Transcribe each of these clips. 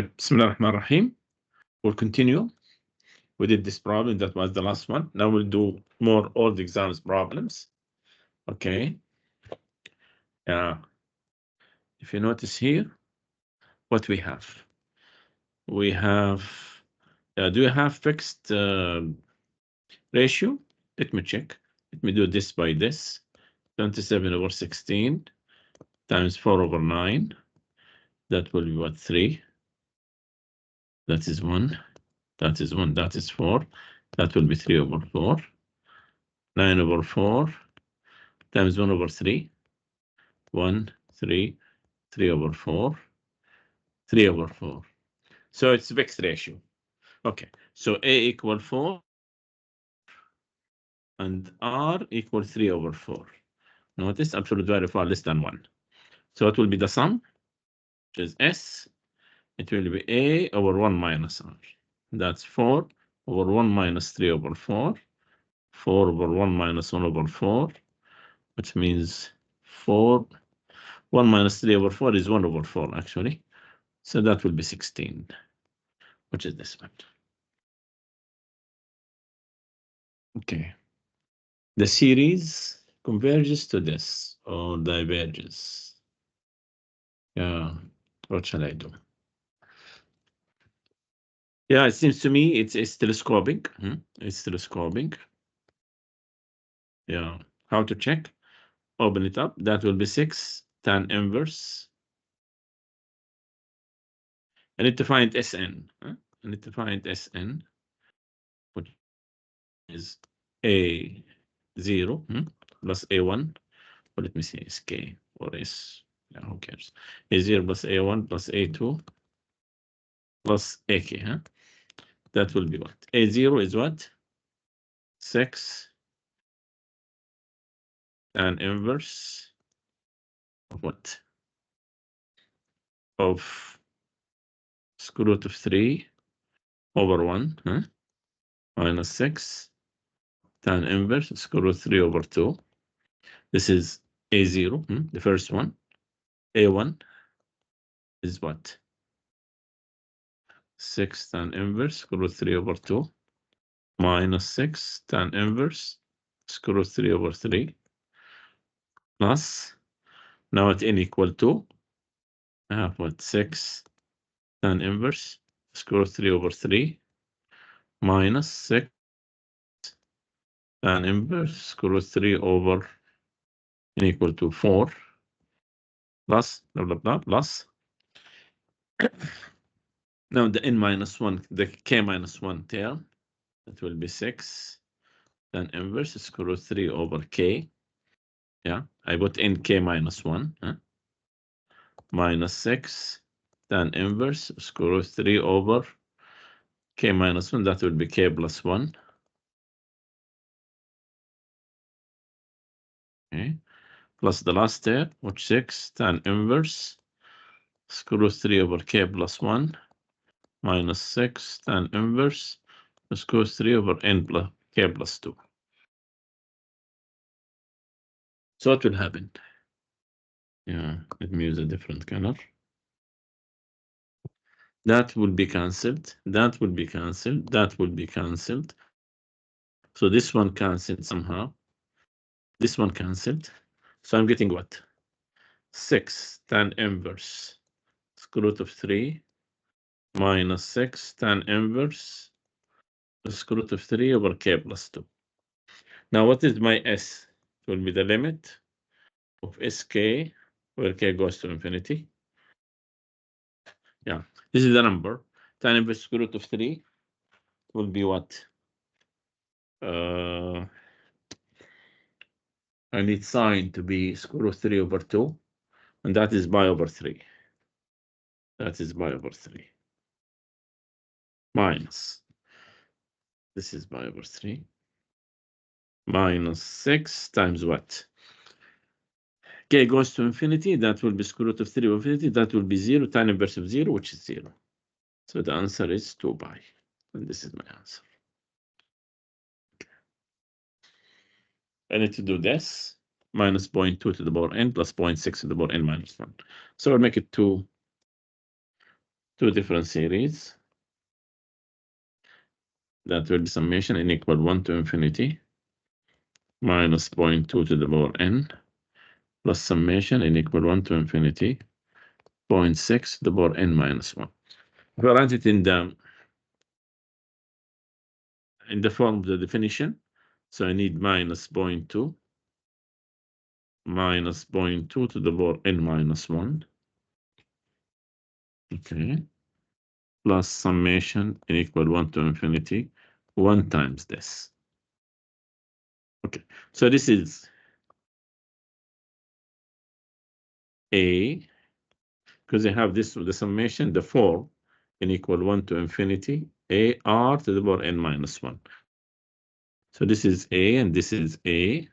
Bismillah ar-Rahman ar-Rahim. We'll continue. We did this problem. That was the last one. Now we'll do more old exams problems. Okay. If you notice here, what we have. We have, do you have fixed ratio? Let me check. Let me do this by this. 27/16 times 4/9. That will be what? 3. That is 1. That is 1. That is 4. That will be 3/4. 9/4 times 1/3. 1, 3, 3/4. 3/4. So it's fixed ratio. Okay. So A equal 4 and R equal 3/4. Notice absolute value far less than 1. So it will be the sum, which is S. It will be A over 1 minus R. That's 4 over 1 minus 3/4. 4 over 1 minus 1/4, which means 4. 1 minus 3/4 is 1/4, actually. So that will be 16, which is this one. Okay. The series converges to this or diverges. Yeah. What shall I do? Yeah, it seems to me it's telescoping. It's telescoping. Yeah. How to check? Open it up. That will be 6 tan inverse. I need to find Sn. I need to find Sn, which is A0 plus A1. Or let me see, Sk or S. Yeah, who cares? A0 plus A1 plus A2 plus AK. That will be what? A0 is what? 6 tan inverse of what? Of square root of 3 over 1 minus 6 tan inverse square root 3/2. This is A0, the first one. A1 is what? 6 tan inverse square root 3/2 minus 6 tan inverse square root 3/3 plus, now at n equal to, I have what? 6 tan inverse square root 3/3 minus 6 tan inverse square root 3 over n equal to 4 plus blah blah blah plus. Now the n minus 1, the k minus 1 term, that will be 6 tan inverse square root 3 over k. Yeah, I put in k minus 1 minus 6 tan inverse square root 3 over k minus 1. That will be k plus 1. Okay, plus the last step, which 6 tan inverse square root 3 over k plus 1 minus 6 tan inverse square root 3 over n plus k plus 2. So what will happen? Yeah, let me use a different color. That will be cancelled. That will be cancelled. That will be cancelled. So this one cancelled somehow. This one cancelled. So I'm getting what? 6 tan inverse square root of 3 minus 6 tan inverse square root of 3 over k plus 2. Now, what is my S? It will be the limit of Sk, where k goes to infinity. Yeah, this is the number. Tan inverse square root of 3 will be what? I need sine to be square root 3/2, and that is pi over 3. That is pi over 3. Minus, this is pi over 3. Minus 6 times what? K goes to infinity, that will be square root of 3 over infinity, that will be 0, tan inverse of 0, which is 0. So the answer is 2 pi, and this is my answer. I need to do this, minus 0.2 to the power n plus 0.6 to the power n minus 1. So I'll make it 2 two different series. That will be summation n equal 1 to infinity minus 0.2 to the power n plus summation n equal 1 to infinity 0.6 to the power n minus 1. If I write it in the form of the definition, so I need minus 0.2 minus 0.2 to the power n minus 1. Okay. Plus summation n equal 1 to infinity 1 times this. Okay. So this is A, because I have this, the summation, the 4 n equal 1 to infinity A r to the power n minus 1. So this is A and this is A.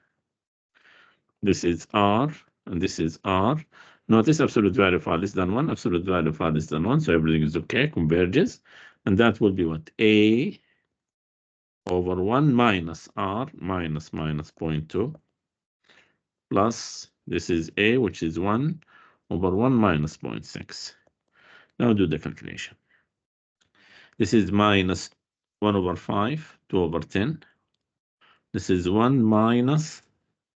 This is R and this is R. Notice absolute value far less than 1, absolute value far less than 1, so everything is okay, converges. And that will be what? A over 1 minus R minus 0.2 plus this is A, which is 1 over 1 minus 0.6. Now do the calculation. This is minus 1 over 5, 2 over 10. This is 1 minus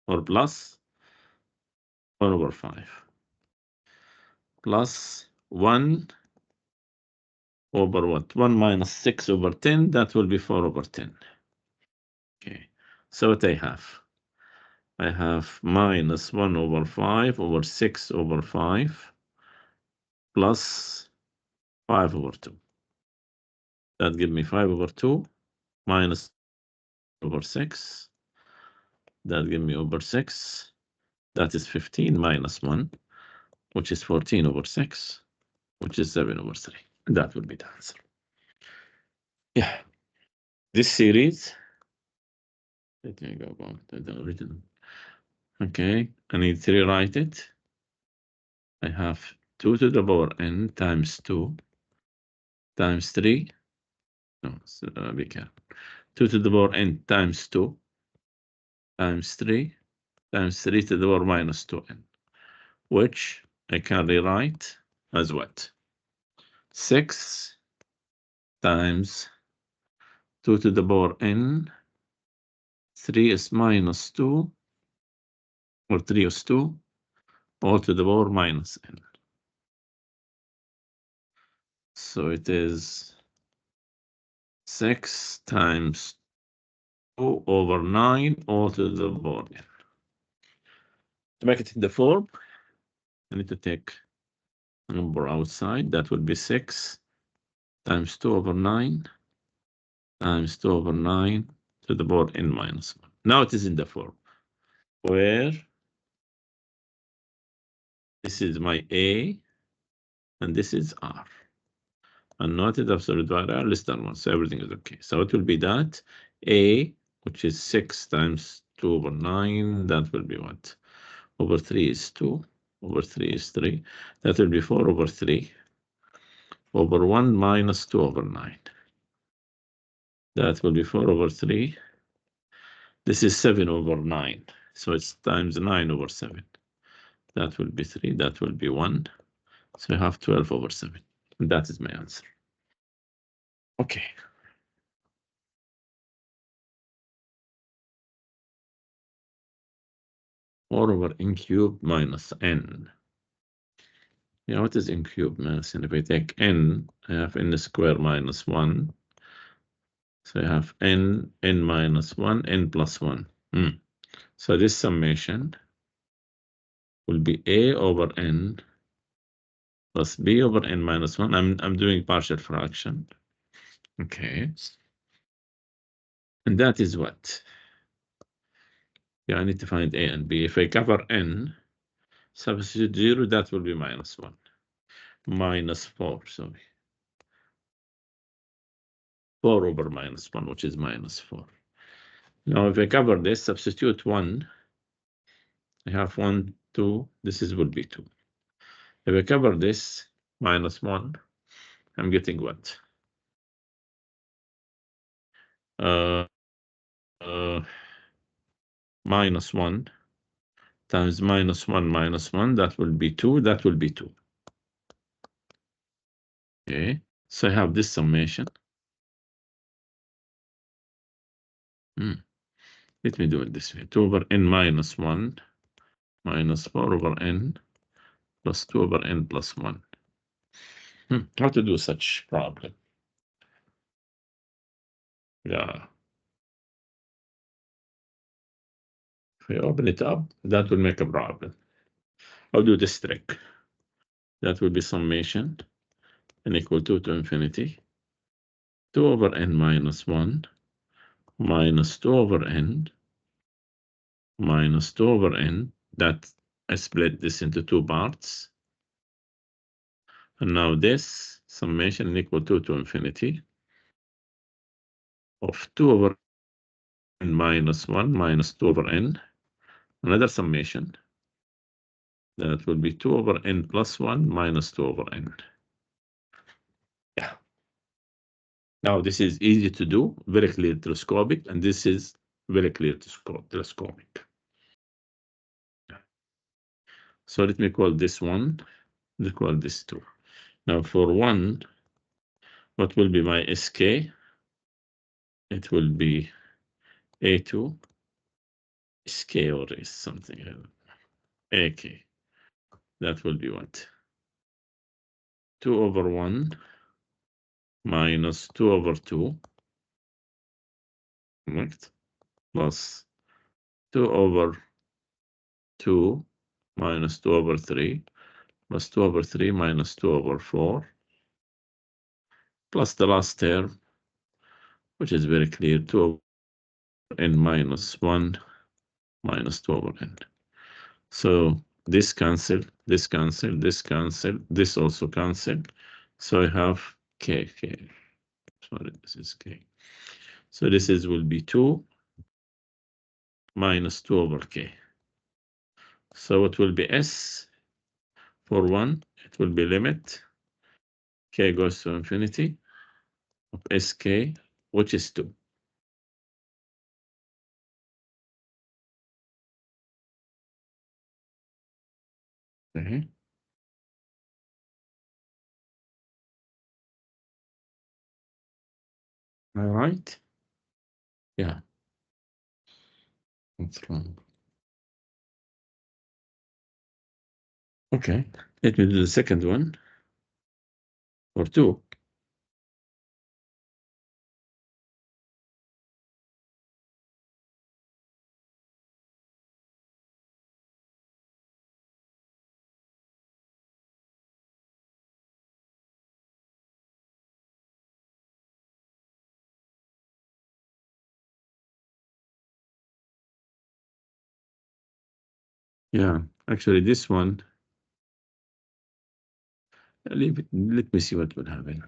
or plus 1 over 5 plus 1 over what? 1 minus 6 over 10, that will be 4 over 10. Okay, so what I have minus 1 over 5 over 6 over 5 plus 5 over 2. That gives me 5 over 2 minus over 6. That gives me over 6. That is 15 minus 1, which is 14 over 6, which is 7 over 3. That would be the answer. Yeah, this series, let me go back to the original. Okay, I need to rewrite it. I have 2 to the power n times 2 times 3. No, be careful. 2 to the power n times 2 times 3 times 3 to the power minus 2n, which I can rewrite as what? 6 times 2 to the power n, 3 is minus 2, or 3 is 2, all to the power minus n. So it is 6 times 2 over 9, all to the power n. To make it in the form, I need to take a number outside. That would be 6 times 2 over 9 times 2 over 9 to the power n minus 1. Now it is in the form where this is my A and this is R. And noted absolute value less than 1, so everything is okay. So it will be that A, which is 6 times 2 over 9, that will be what? Over 3 is 2, over 3 is 3. That will be 4 over 3 over 1 minus 2 over 9. That will be 4 over 3. This is 7 over 9. So it's times 9 over 7. That will be 3. That will be 1. So I have 12 over 7. And that is my answer. Okay. Or over n cubed minus n. Yeah, what is n cubed minus n? If I take n, I have n squared minus 1. So I have n minus 1, n plus 1. So this summation will be a over n plus b over n minus 1. I'm doing partial fraction. Okay. And that is what? Yeah, I need to find a and b. If I cover n, substitute 0, that will be minus 1. Minus 4, sorry. 4 over minus 1, which is minus 4. Now, if I cover this, substitute 1, I have 1, 2, this will be 2. If I cover this, minus 1, I'm getting what? Minus 1 times minus 1 minus 1, that will be 2, that will be 2. Okay, so I have this summation. Let me do it this way. 2 over n minus 1 minus 4 over n plus 2 over n plus 1. How to do such problem? Yeah. If I open it up, that will make a problem. I'll do this trick. That will be summation n equal to infinity. 2 over n minus 1 minus 2 over n minus 2 over n. That I split this into two parts. And now this summation equal to infinity of 2 over n minus 1 minus 2 over n. Another summation that will be 2 over n plus 1 minus 2 over n. Yeah. Now this is easy to do, very clear telescopic, and this is very clear telescopic. So let me call this 1, let's call this 2. Now for 1, what will be my SK? It will be A2 SK or is something AK. That will be what? 2 over 1 minus 2 over 2, correct? Plus 2 over 2 minus 2 over 3 plus 2 over 3 minus 2 over 4 plus the last term, which is very clear, 2 over n minus 1 minus 2 over n. So this cancel, this cancel, this cancel, this also cancel. So I have k. Sorry, this is k. So this is will be 2 minus 2 over k. So it will be s for 1. It will be limit k goes to infinity of sk, which is 2. Okay. All right. Yeah. What's wrong? Okay. Let me do the second one for 2. Yeah. Actually, this one, leave it. Let me see what will happen.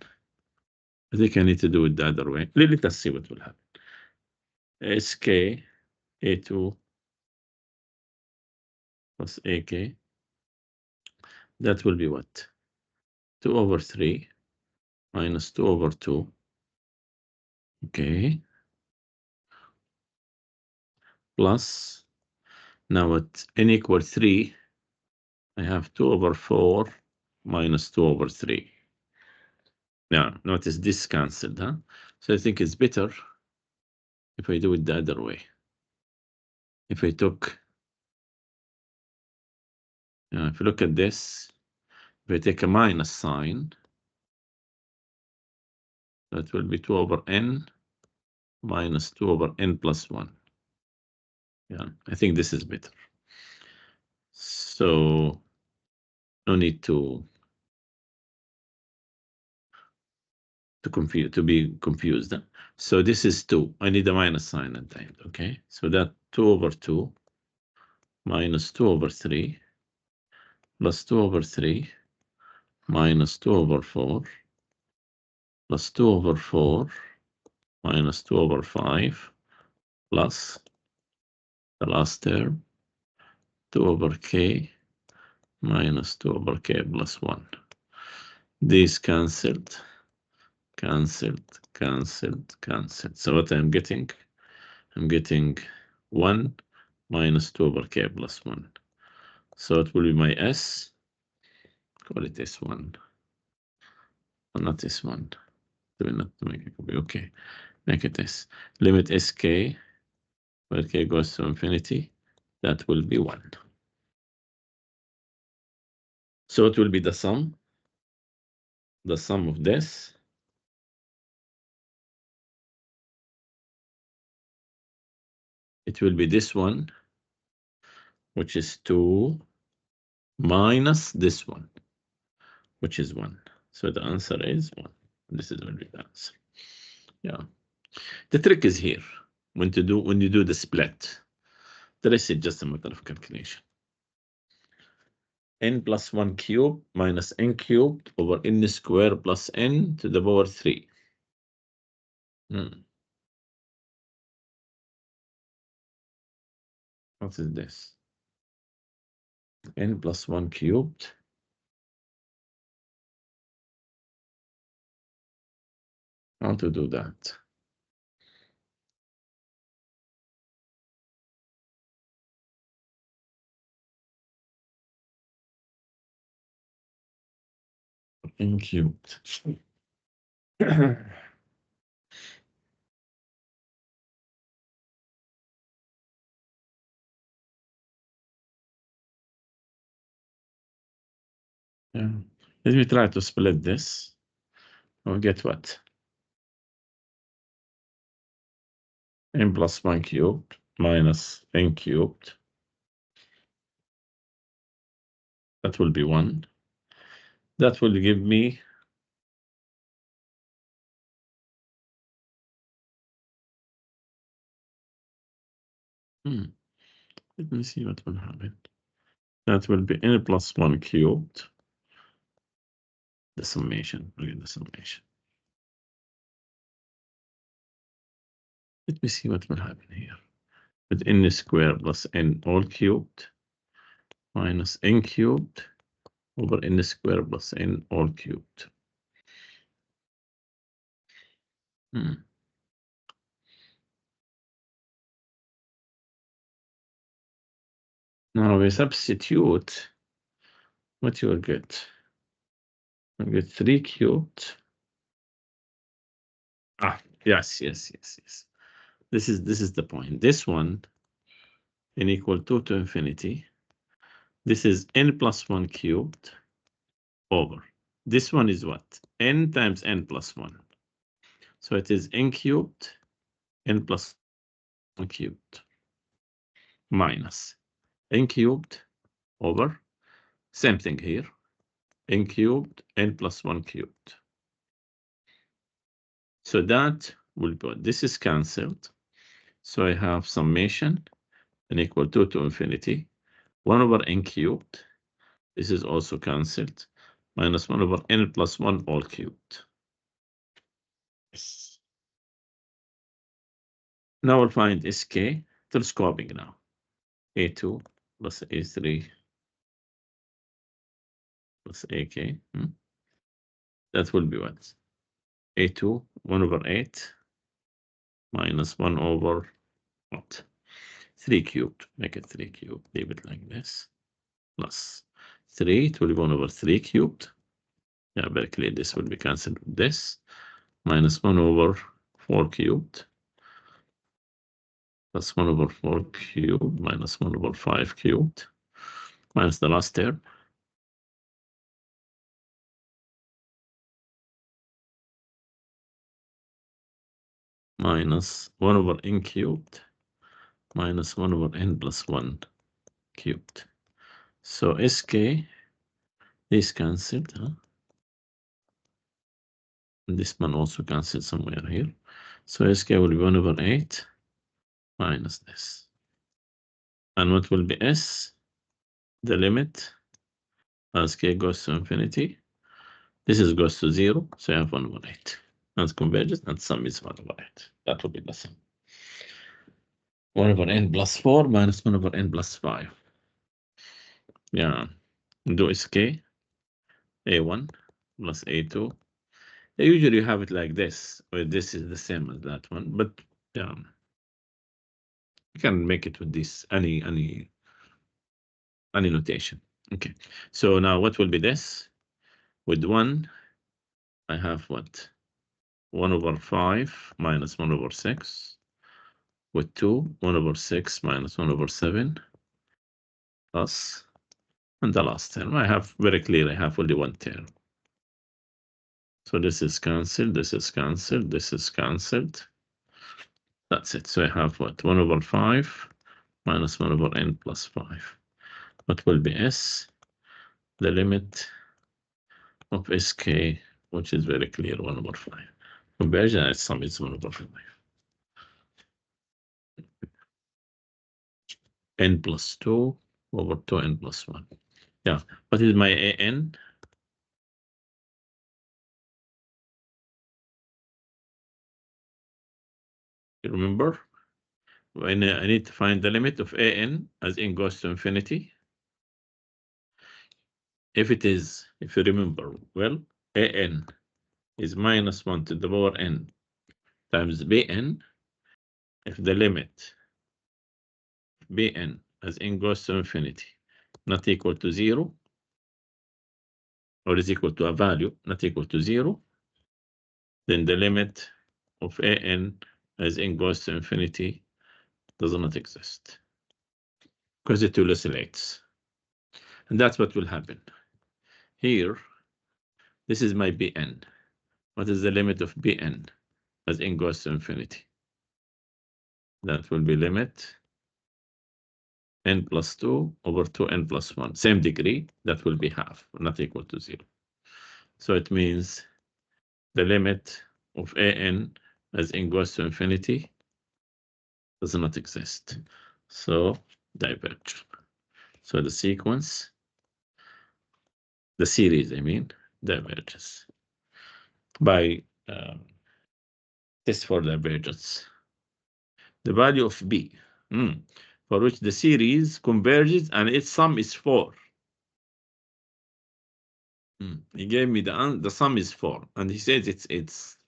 I think I need to do it the other way. Let us see what will happen. SK A2 plus AK. That will be what? 2 over 3 minus 2 over 2. Okay. Plus, now at n equal 3, I have 2 over 4 minus 2 over 3. Now, notice this cancelled, huh? So I think it's better if I do it the other way. If I took, if you look at this, if I take a minus sign, that will be 2 over n minus 2 over n plus 1. Yeah, I think this is better. So no need to be confused. Huh? So this is 2. I need a minus sign at the end, okay? So that 2 over 2 minus 2 over 3 plus 2 over 3 minus 2 over 4 plus 2 over 4 minus 2 over 5 plus the last term 2 over k minus 2 over k plus 1. These cancelled, cancelled, cancelled, cancelled. So what I'm getting 1 minus 2 over k plus 1. So it will be my S, call it S1. not this one. Do not make it copy. Okay, make it this. Limit sk, where k goes to infinity, that will be 1. So it will be the sum of this it will be this one, which is 2 minus this one, which is 1. So the answer is 1. This is going to be the answer. Yeah. The trick is here when you do the split. The rest is just a matter of calculation. N plus 1 cubed minus n cubed over n squared plus n to the power 3. What is this? N plus 1 cubed. How to do that? N cubed. Yeah. Let me try to split this. I'll get what? N plus 1 cubed minus n cubed. That will be 1. That will give me let me see what will happen. That will be n plus 1 cubed. The summation. Look at the summation. Let me see what will happen here. With n squared plus n all cubed minus n cubed over n squared plus n all cubed. Now we substitute. What you will get? You get 3 cubed. Yes. This is the point. This one n equal 2 to infinity. This is n plus 1 cubed over. This one is what? N times n plus 1. So it is n cubed, n plus 1 cubed, minus n cubed over, same thing here, n cubed, n plus 1 cubed. So that will be, this is cancelled. So I have summation n equal 2 to infinity, 1 over n cubed. This is also cancelled, minus 1 over n plus 1 all cubed. Yes. Now we'll find SK, telescoping now. A2 plus A3 plus AK. That will be what? A2, 1 over 8 minus 1 over what? 3 cubed. Make it 3 cubed. Leave it like this. Plus 3, it will be 1 over 3 cubed. Yeah, very clear. This will be cancelled with this. Minus 1 over 4 cubed. Plus 1 over 4 cubed minus 1 over 5 cubed. Minus the last term. Minus 1 over n cubed minus 1 over n plus 1 cubed. So SK is cancelled. And this one also cancelled somewhere here. So SK will be 1 over 8 minus this. And what will be S? The limit as K goes to infinity. This is goes to 0. So I have 1 over 8. And converges and sum is 1 over 8. That will be the sum. 1 over n plus 4 minus 1 over n plus 5. Yeah. Do SK. A1 plus A2. Usually you have it like this, where this is the same as that one, but yeah, you can make it with this, any notation. Okay, so now what will be this? With 1, I have what? 1 over 5 minus 1 over 6 with 2, 1 over 6 minus 1 over 7 plus, and the last term. I have very clear, I have only one term. So this is cancelled, this is cancelled, this is cancelled. That's it. So I have what? 1 over 5 minus 1 over n plus 5. What will be S? The limit of SK, which is very clear, 1 over 5. Conversion at sum is 1 over 5. N plus 2 over 2n plus 1. Yeah, what is my AN? You remember? When I need to find the limit of AN as n goes to infinity. If you remember, well, AN is minus 1 to the power n times Bn. If the limit Bn as n goes to infinity not equal to 0, or is equal to a value not equal to 0, then the limit of AN as n goes to infinity does not exist, because it will oscillates. And that's what will happen. Here, this is my Bn. What is the limit of Bn as n goes to infinity? That will be limit n plus 2 over 2n plus 1. Same degree, that will be half, not equal to 0. So it means the limit of AN as n goes to infinity does not exist. So diverge. So the sequence, the series, I mean, diverges by test for divergence. The value of B, for which the series converges and its sum is 4. He gave me the sum is 4, and he says it's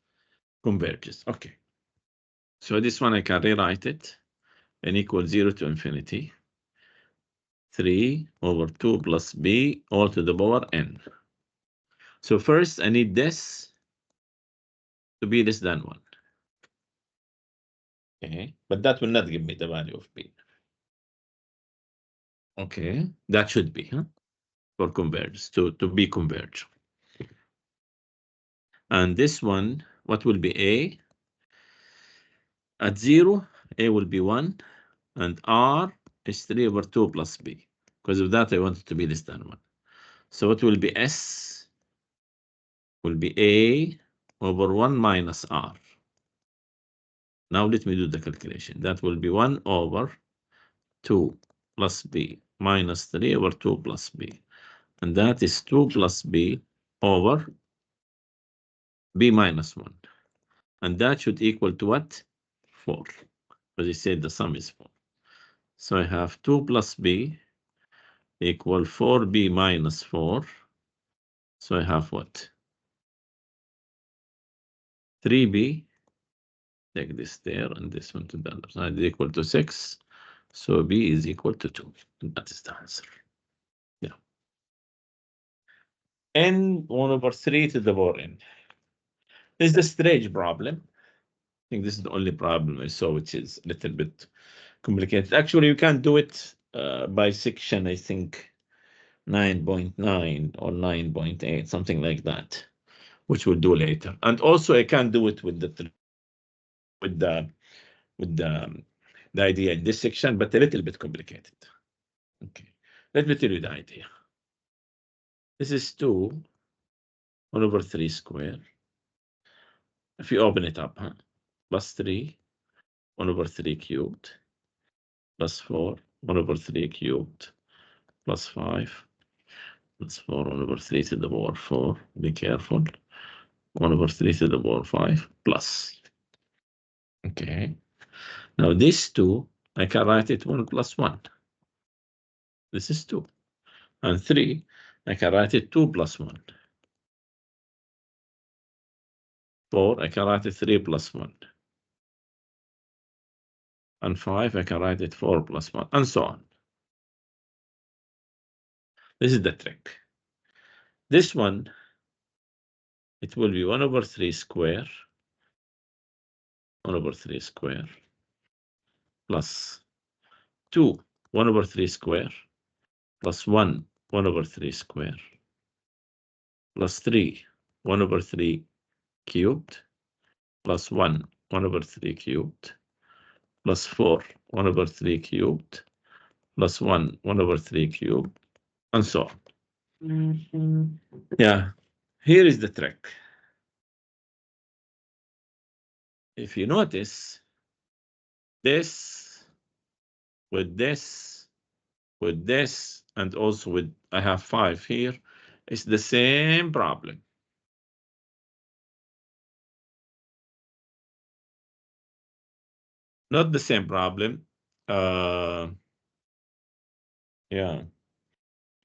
converges. Okay. So this one I can rewrite it, n equals 0 to infinity. 3 over 2 plus B all to the power n. So first I need this to be less than 1. Okay, but that will not give me the value of B. Okay, that should be, for converge, to be converged. And this one, what will be A? At 0, A will be 1, and R is 3 over 2 plus B. Because of that, I want it to be less than 1. So what will be S? Will be A over 1 minus R. Now let me do the calculation. That will be 1 over 2 plus B minus 3 over 2 plus B. And that is 2 plus B over B minus 1. And that should equal to what? 4. Because he said the sum is 4. So I have 2 plus B equal 4B minus 4. So I have what? 3B. Take this there and this one to the other side is equal to 6. So B is equal to 2. And that is the answer. Yeah. N 1 over 3 to the power n. This is the strange problem. I think this is the only problem I saw, which is a little bit complicated. Actually, you can do it by section, I think 9.9 or 9.8, something like that, which we'll do later. And also, I can do it with the idea in this section, but a little bit complicated. Okay, let me tell you the idea. This is 2 1 over 3 square. If you open it up, plus 3 1 over 3 cubed plus 4 1 over 3 cubed plus 5 plus 4 1 over 3 to the power 4. Be careful. 1 over 3 to the power 5 plus. Okay. Now this 2, I can write it 1 plus 1. This is 2. And 3, I can write it 2 plus 1. 4, I can write it 3 plus 1. And 5, I can write it 4 plus 1, and so on. This is the trick. This one, It will be 1 over 3 square, 1 over 3 square, plus 2, 1 over 3 square, plus 1, 1 over 3 square, plus 3, 1 over 3 cubed, plus 1, 1 over 3 cubed, plus 4, 1 over 3 cubed, plus 1, 1 over 3 cubed, and so on. Yeah, here is the trick. If you notice, this with this, with this, and also with, I have 5 here, it's the same problem. Not the same problem. Yeah,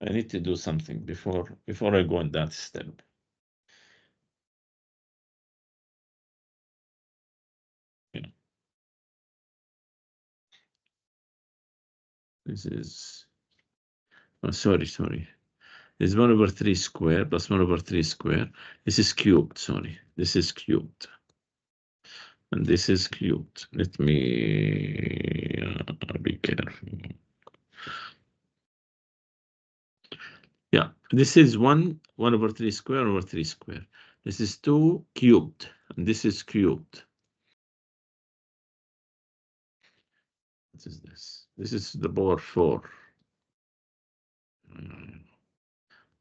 I need to do something before I go on that step. Yeah. This is, oh, sorry. This is 1 over 3 square plus 1 over 3 square. This is cubed, sorry. This is cubed. And this is cubed. Let me be careful. Yeah, this is 1 over 3 square over 3 square. This is 2 cubed, and this is cubed. What is this? This is the power 4.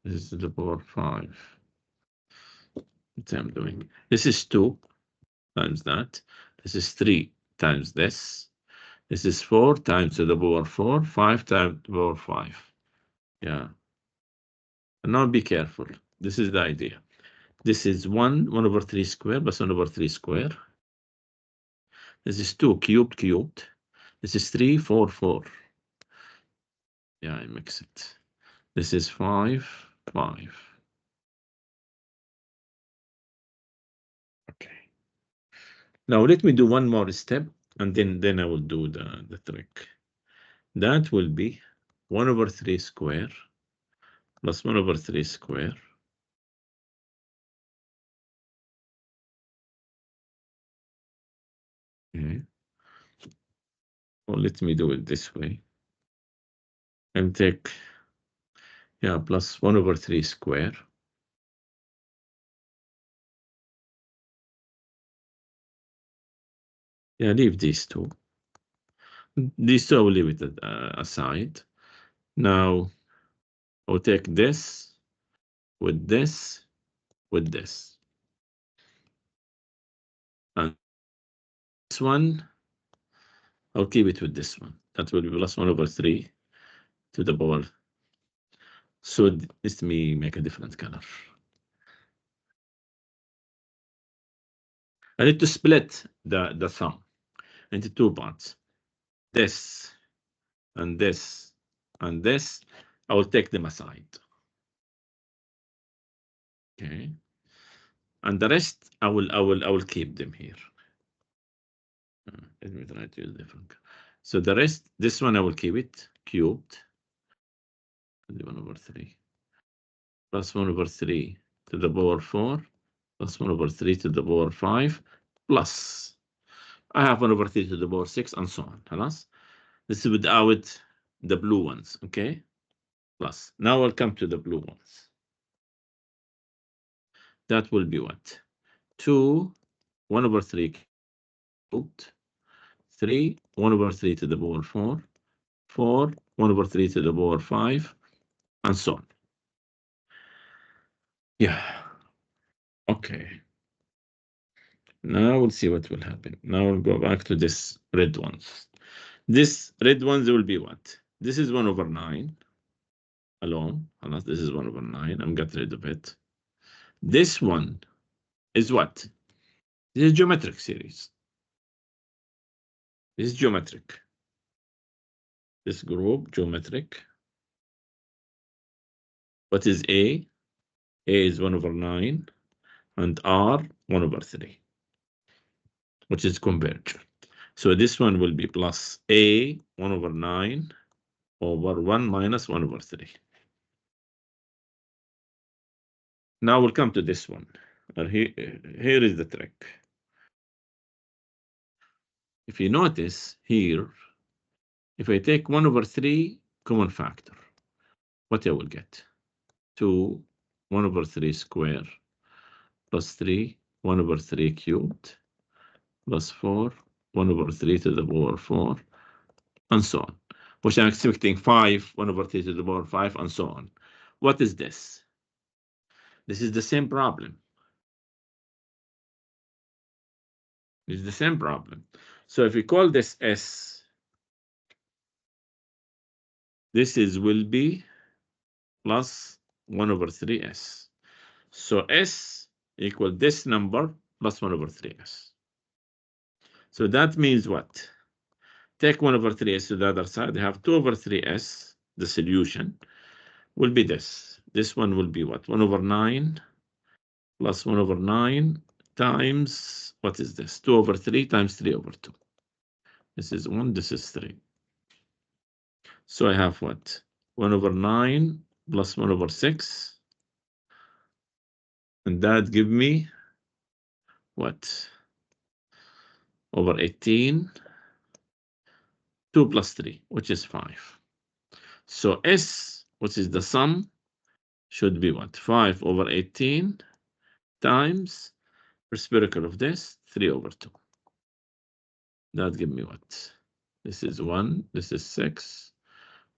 This is the power 5. What I'm doing. This is 2 times that. This is 3 times this. This is 4 times to the power 4, 5 times to the power 5. Yeah. And now be careful. This is the idea. This is 1 over 3 square plus 1 over 3 square. This is 2 cubed. This is 3, 4, 4. Yeah, I mix it. This is 5, 5. Okay. Now let me do one more step, and then I will do the trick. That will be 1 over 3 square plus 1 over 3 square. Okay. Well, let me do it this way. And take, yeah, plus 1 over 3 square. Yeah, leave these two. These two I will leave it aside. Now I'll take this with this with this. And this one, I'll keep it with this one. That will be plus 1 over 3 to the power. So let me make a different color. I need to split the sum into 2 parts. This and this and this. I will take them aside. Okay. And the rest I will keep them here. Let me try to use different. So the rest, this one I will keep it cubed. 1 over 3 plus 1 over 3 to the power 4 plus 1 over 3 to the power 5 plus I have 1 over 3 to the power 6 and so on. Halas? This is without the blue ones, okay? Plus. Now I'll come to the blue ones. That will be what? 2, 1 over 3 cubed, 3, 1 over 3 to the power 4, 4, 1 over 3 to the power 5, and so on. Yeah. Okay. Now we'll see what will happen. Now we'll go back to this red ones. This red ones will be what? This is 1 over 9 alone. Unless this is 1 over 9. I'm getting rid of it. This one is what? This is geometric series. This is geometric. This group, geometric. What is A? A is 1 over 9. And R, 1 over 3. Which is convergent. So this one will be plus A, 1 over 9 over 1 minus 1 over 3. Now we'll come to this one. Here is the trick. If you notice here, if I take 1 over 3 common factor, what I will get? 2, 1 over 3 square, plus 3, 1 over 3 cubed, plus 4, 1 over 3 to the power 4, and so on. Which I'm expecting 5, 1 over 3 to the power 5, and so on. What is this? This is the same problem. It's the same problem. So if we call this S, this will be plus 1 over 3S. So S equal this number plus 1 over 3S. So that means what? Take 1 over 3S to the other side. I have 2 over 3S. The solution will be this. This one will be what? 1 over 9 plus 1 over 9 times, what is this? 2 over 3 times 3 over 2. This is 1, this is 3. So I have what? 1 over 9 plus 1 over 6. And that give me what? Over 18. 2 plus 3, which is 5. So S, which is the sum, should be what? 5 over 18 times reciprocal of this, 3 over 2. That gives me what? This is 1, this is 6.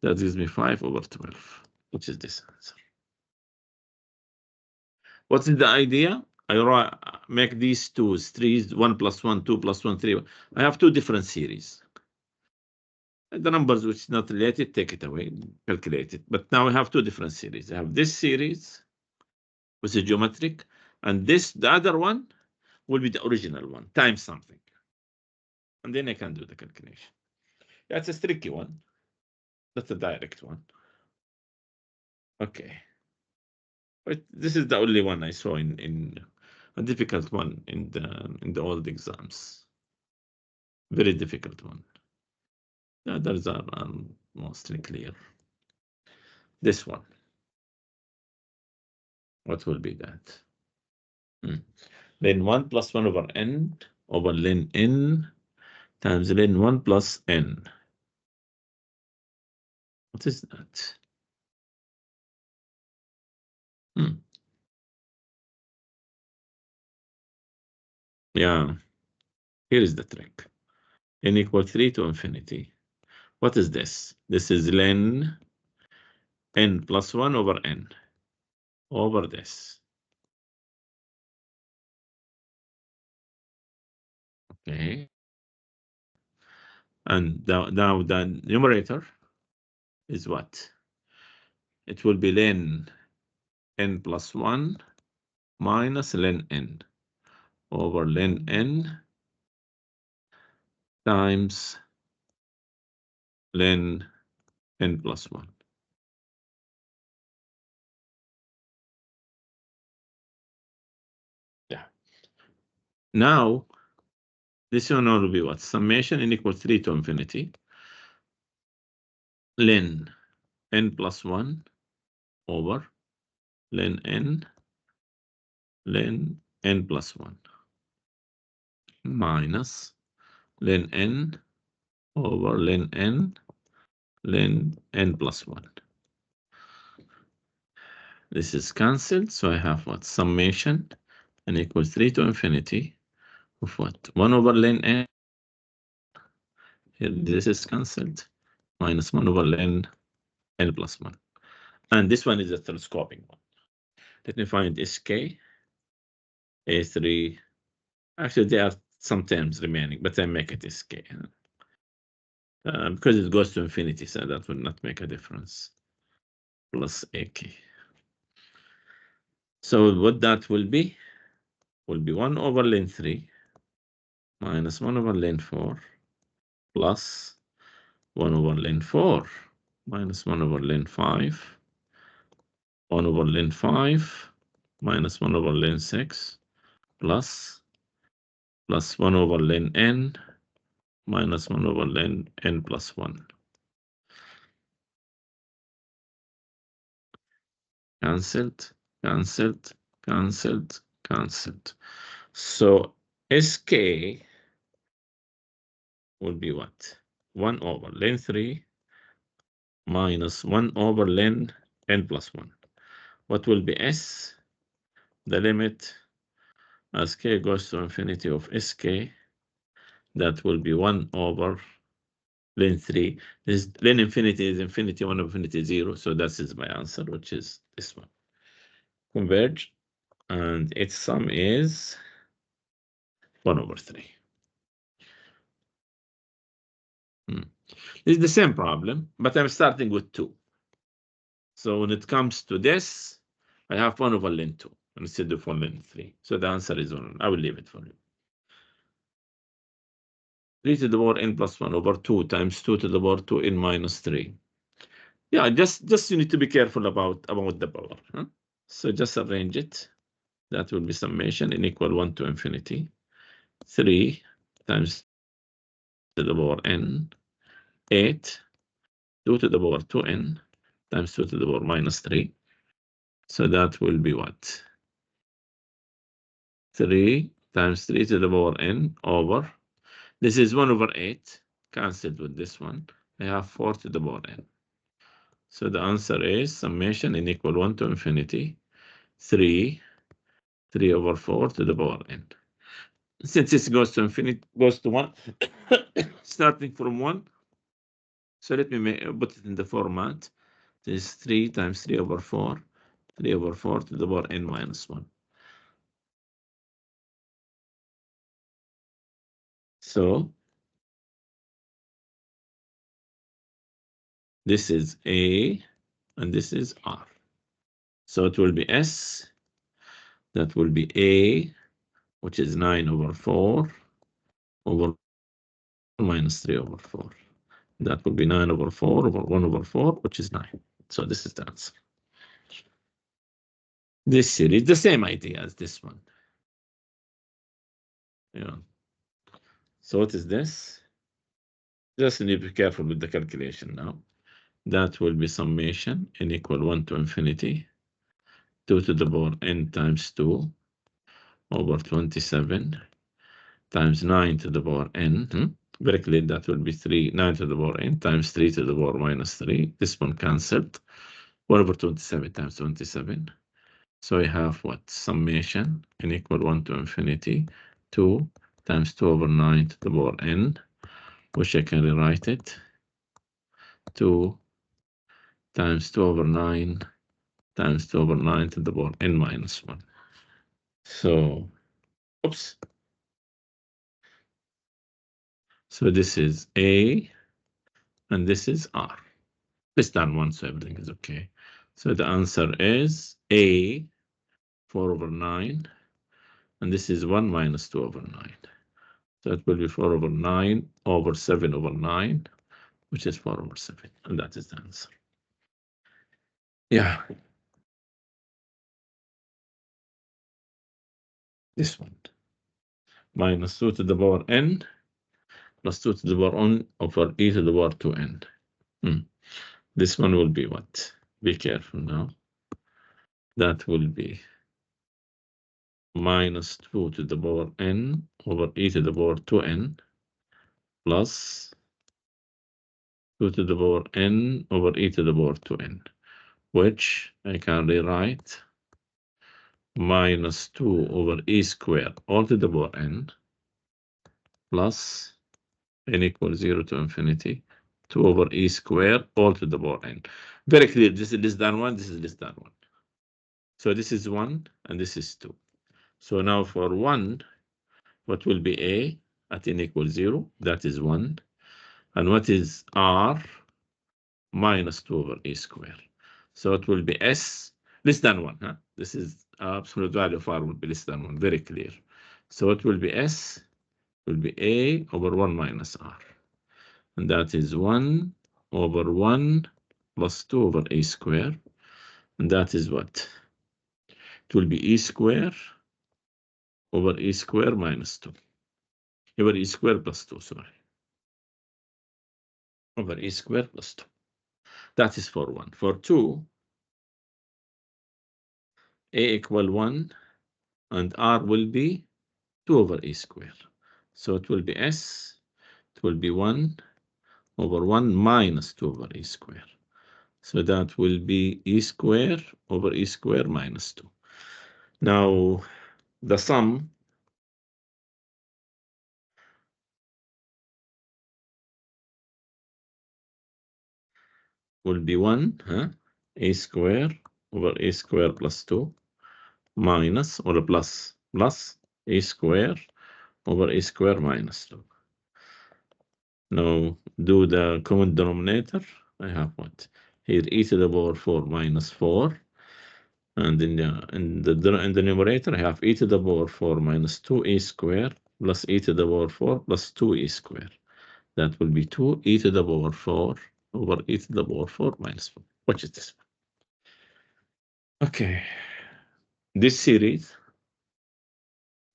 That gives me 5 over 12, which is this answer. What is the idea? I make these twos, 3s, 1 plus 1, 2 plus 1, 3. I have 2 different series. The numbers which is not related, take it away, calculate it. But now I have 2 different series. I have this series, which is geometric, and this, the other one, will be the original one, times something. And then I can do the calculation. That's a tricky one. That's a direct one. Okay. But this is the only one I saw in a difficult one in the old exams. Very difficult one. The others are mostly clear. This one. What will be that? Len 1 plus 1 over n over len n times len 1 plus n. What is that? Yeah, here is the trick. N equals 3 to infinity. What is this? This is len n plus 1 over n over this. Okay. And now the numerator is what? It will be len n plus 1 minus len n over len n times len n plus 1. Yeah. Now, this one will be what? Summation n equals 3 to infinity. Len n plus 1 over len n plus 1 minus len n over len n plus 1. This is cancelled, so I have what? Summation n equals 3 to infinity of what? 1 over len n. Here, this is cancelled, minus 1 over len n plus 1. And this one is a telescoping one. Let me find SK, A3. Actually, there are some terms remaining, but I make it SK. Because it goes to infinity, so that will not make a difference. Plus AK. So what that will be 1 over len 3 minus 1 over len 4 plus 1 over len 4 minus 1 over len 5, 1 over len 5 minus 1 over len 6 plus 1 over len n minus 1 over len n plus 1. Cancelled, cancelled, cancelled, cancelled. So SK will be what? 1 over len 3 minus 1 over len n plus 1. What will be S? The limit as k goes to infinity of SK, that will be 1 over len 3. This len infinity is infinity, 1 over infinity 0. So that is my answer, which is this one. Converge, and its sum is 1 over 3. It's the same problem, but I'm starting with 2. So when it comes to this, I have 1 over len 2 instead of 1 len 3. So the answer is 1. I will leave it for you. 3 to the power n plus 1 over 2 times 2 to the power 2n minus 3. Yeah, just you need to be careful about the power. Huh? So just arrange it. That will be summation n equal 1 to infinity. 3 times to the power n, 8, 2 to the power 2n times 2 to the power minus 3. So that will be what? 3 times 3 to the power n over, this is 1 over 8, cancelled with this one. I have 4 to the power n. So the answer is summation n equal 1 to infinity, 3 over 4 to the power n. Since this goes to infinity, goes to 1, starting from 1, so let me put it in the format. This is 3 times 3 over 4, 3 over 4 to the power n minus 1. So this is A, and this is R. So it will be S, that will be A, which is 9 over 4, over minus 3 over 4. That will be 9 over 4 over 1 over 4, which is 9. So this is the answer. This series, the same idea as this one. Yeah. So what is this? Just need to be careful with the calculation now. That will be summation n equal 1 to infinity, 2 to the power n times 2 over 27 times 9 to the power n. Very clear, that will be 9 to the power n times 3 to the power minus 3. This one cancelled. 1 over 27 times 27. So I have what? Summation n equal 1 to infinity, 2 times 2 over 9 to the power n, which I can rewrite it. 2 times 2 over 9 times 2 over 9 to the power n minus 1. So, oops. So this is A, and this is R. Less than 1, so everything is okay. So the answer is A, 4 over 9, and this is 1 minus 2 over 9. So it will be 4 over 9 over 7 over 9, which is 4 over 7, and that is the answer. Yeah. This one. Minus 2 to the power n plus 2 to the power n over e to the power 2n. This one will be what? Be careful now. That will be minus 2 to the power n over e to the power 2n plus 2 to the power n over e to the power 2n, which I can rewrite minus 2 over e squared all to the power n plus n equals 0 to infinity, 2 over e squared all to the power n. Very clear, this is less than 1, this is less than 1. So this is 1, and this is 2. So now for 1, what will be a at n equals 0? That is 1. And what is r? Minus 2 over e squared. So it will be s less than 1. Huh? This is absolute value of r will be less than 1. Very clear. So it will be s will be a over 1 minus r. And that is 1 over 1 plus 2 over a squared. And that is what? It will be e squared over e squared minus 2. Over e squared plus 2, sorry. Over e squared plus 2. That is for 1. For 2, a equal 1 and R will be 2 over E square. So it will be S, it will be 1 over 1 minus 2 over E square. So that will be E square over E square minus 2. Now, the sum will be 1, A square over A square plus 2 minus, or plus A square over A square minus 2. Now, do the common denominator. I have what? Here, e to the power 4 minus 4. And in the numerator, I have e to the power 4 minus 2e square plus e to the power 4 plus 2e square. That will be 2e to the power 4 over e to the power 4 minus 4. What is this one? Okay. This series,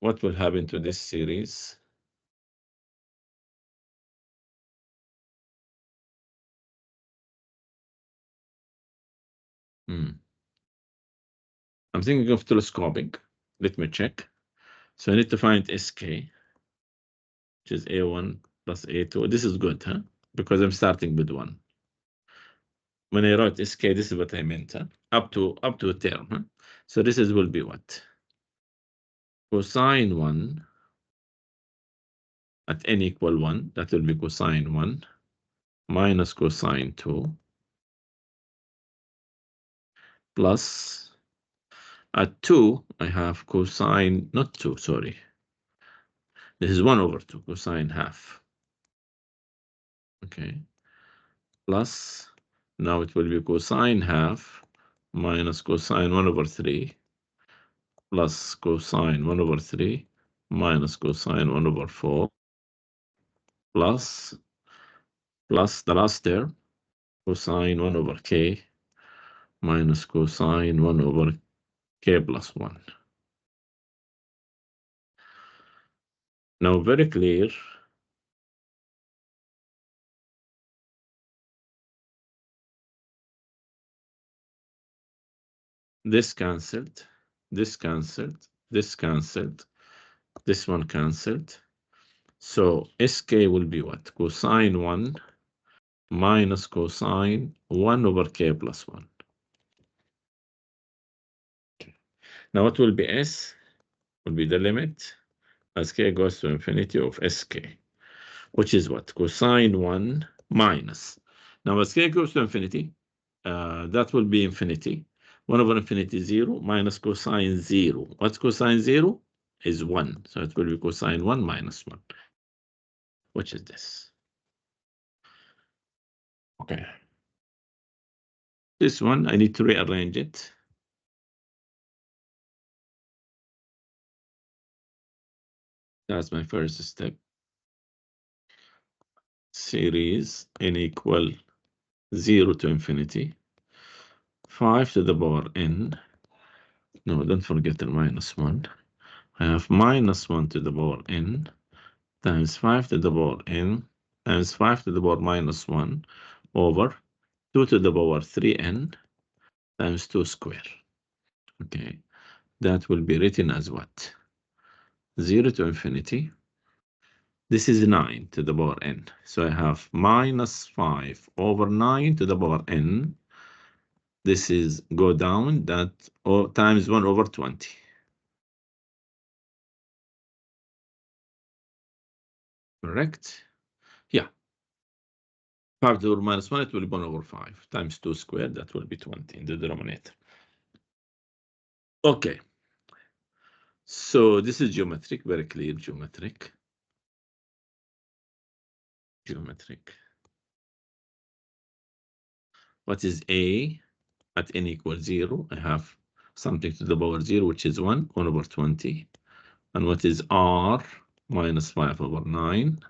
what will happen to this series? I'm thinking of telescoping. Let me check. So I need to find SK, which is A1 plus A2. This is good, because I'm starting with 1. When I wrote SK, this is what I meant, up to a term. So this will be what? Cosine 1 at n equal 1, that will be cosine 1 minus cosine 2 plus at 2, I have cosine, not 2, sorry. This is 1 over 2, cosine half. Okay. Plus, now it will be cosine half minus cosine 1 over 3 plus cosine 1 over 3 minus cosine 1 over 4 plus the last term, cosine 1 over k minus cosine 1 over k plus 1. Now, very clear. This cancelled, this cancelled, this cancelled, this one cancelled. So sk will be what? Cosine 1 minus cosine 1 over k plus 1. Okay. Now what will be s? Will be the limit as k goes to infinity of sk, which is what? Cosine 1 minus. Now as k goes to infinity, that will be infinity. 1 over infinity 0 minus cosine 0. What's cosine 0? Is 1. So it will be cosine 1 minus 1. Which is this? Okay. This one, I need to rearrange it. That's my first step. Series n equal 0 to infinity. 5 to the power n. No, don't forget the minus 1. I have minus 1 to the power n times 5 to the power n times 5 to the power minus 1 over 2 to the power 3n times 2 square. Okay, that will be written as what? 0 to infinity. This is 9 to the power n. So I have minus 5 over 9 to the power n. This is go down, that times 1 over 20. Correct? Yeah. 5 to the power minus 1, it will be 1 over 5 times 2 squared. That will be 20 in the denominator. Okay. So this is geometric, very clear geometric. Geometric. What is A at n equals 0? I have something to the power 0, which is 1 over 20. And what is R? Minus 5 over 9.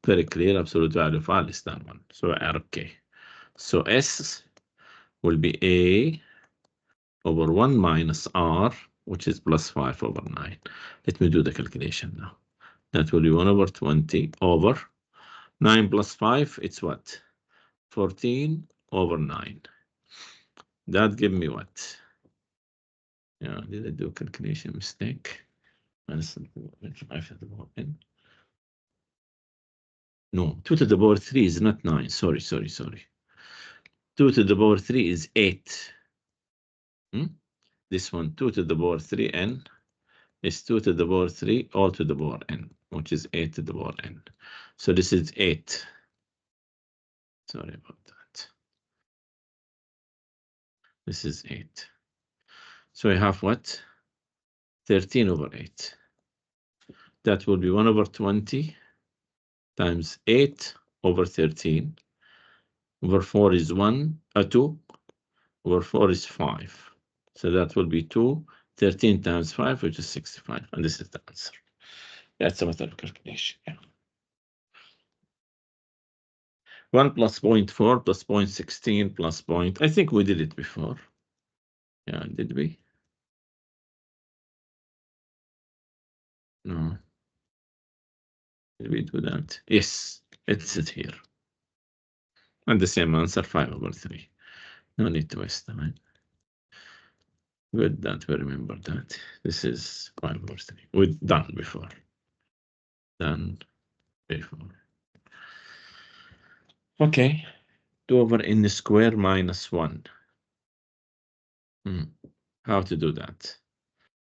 Very clear, absolute value of R less than 1. So RK. So S will be A over 1 minus R, which is plus 5 over 9. Let me do the calculation now. That will be 1 over 20 over 9 plus 5, it's what? 14 over 9. That give me what? Yeah, did I do calculation mistake? Minus 5 to the power n. No, 2 to the power 3 is not 9. Sorry. 2 to the power 3 is 8. This one, 2 to the power 3n, is 2 to the power 3 all to the power n, which is 8 to the power n. So this is 8. Sorry about that. This is 8. So I have what? 13 over 8. That will be 1 over 20 times 8 over 13. Over 4 is 2. Over 4 is 5. So that will be 2. 13 times 5, which is 65. And this is the answer. That's a method of calculation. Yeah. 1 plus 0.4 plus 0.16 plus point. I think we did it before. Yeah, did we? No. Did we do that? Yes, it's it here. And the same answer, 5 over 3. No need to waste time. Good that we remember that. This is 5 over 3. We've done before. Done before. Okay. 2 over n square minus 1. How to do that?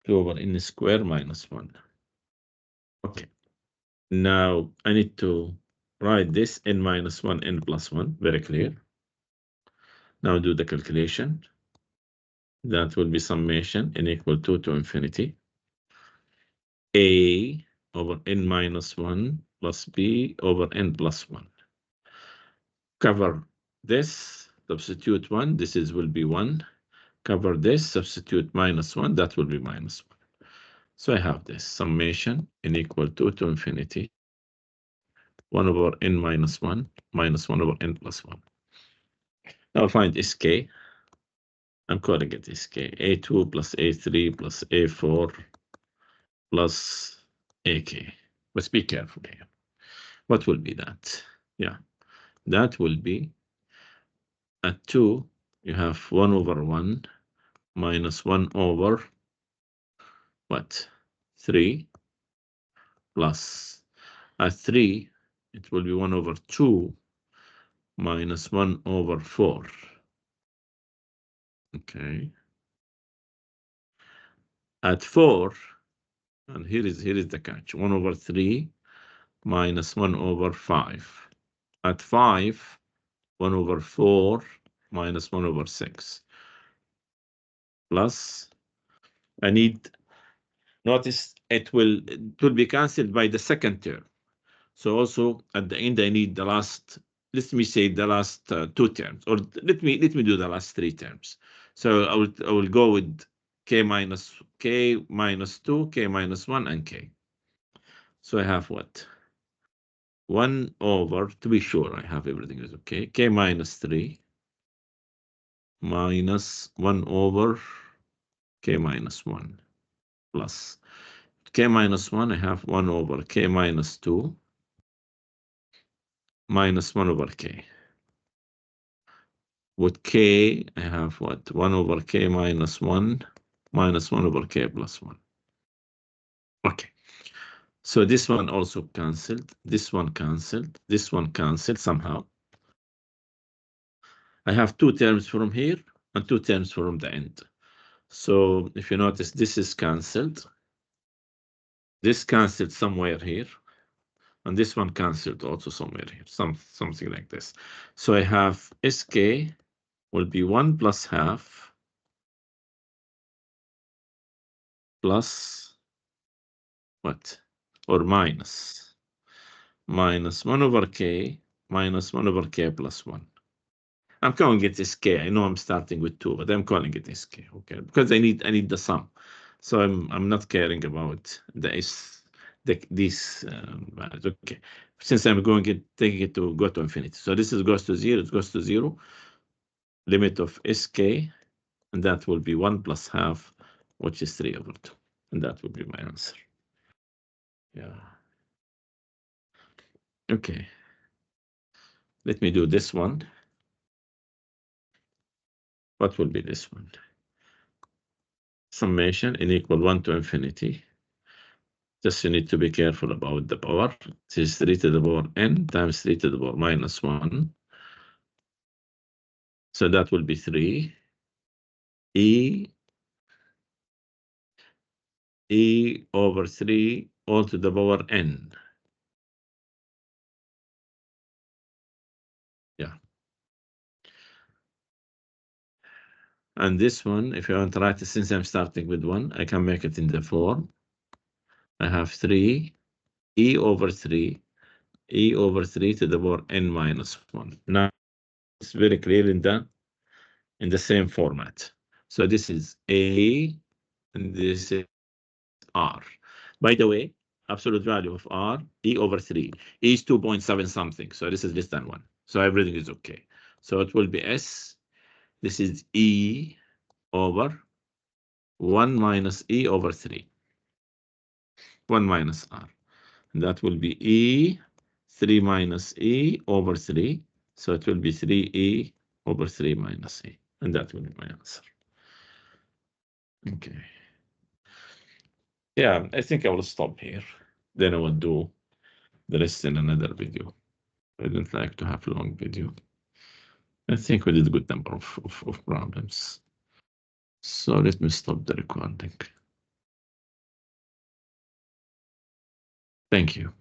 2 over n square minus 1. Okay. Now I need to write this n minus 1, n plus 1. Very clear. Now do the calculation. That will be summation n equal to infinity. A over n minus 1 plus b over n plus 1. Cover this, substitute 1. This is will be 1. Cover this, substitute minus 1. That will be minus 1. So I have this summation n equal to infinity. 1 over n minus 1 minus 1 over n plus 1. Now find sk. I'm calling it sk. A2 plus A3 plus A4 plus AK. But be careful here. What will be that? Yeah, that will be at 2, you have 1 over 1 minus 1 over what? 3 plus at 3, it will be 1 over 2 minus 1 over 4. Okay. At 4, and here is the catch, 1 over 3 minus 1 over 5. At 5, 1 over 4 minus 1 over 6. Plus, I need, notice it will be cancelled by the second term. So also at the end, I need the last, let me say the last 2 terms, or let me do the last 3 terms. So I will go with k minus 2, k minus 1, and k. So I have what? 1 over, to be sure I have everything is okay, k minus 3 minus 1 over k minus 1 plus k minus 1, I have 1 over k minus 2 minus 1 over k. With k, I have what? 1 over k minus 1 minus 1 over k plus 1. Okay. So this one also cancelled. This one cancelled. This one cancelled somehow. I have 2 terms from here and 2 terms from the end. So if you notice, this is cancelled. This cancelled somewhere here. And this one cancelled also somewhere here. Something like this. So I have sk will be 1 plus half plus what? Or minus 1 over k minus 1 over k plus 1. I'm calling it sk. I know I'm starting with 2, but I'm calling it sk. Okay, because I need the sum. So I'm not caring about these values. Okay, since I'm taking it to go to infinity. So this is goes to 0. It goes to 0. Limit of sk, and that will be 1 plus half, which is 3 over 2, and that will be my answer. Yeah. Okay. Let me do this one. What will be this one? summation n equal 1 to infinity. Just you need to be careful about the power. This is 3 to the power n times 3 to the power minus 1. So that will be 3 e over 3 all to the power n. Yeah. And this one, if you want to write it, since I'm starting with 1, I can make it in the form. I have 3 e over 3 to the power n minus 1. Now it's very clear in the same format. So this is a and this is r. By the way, absolute value of r, e over 3. E is 2.7 something, so this is less than 1. So everything is okay. So it will be s. This is e over 1 minus e over 3. 1 minus r. And that will be e 3 minus e over 3. So it will be 3e over 3 minus e. And that will be my answer. Okay. Yeah, I think I will stop here. Then I will do the rest in another video. I don't like to have long video. I think we did a good number of problems. So let me stop the recording. Thank you.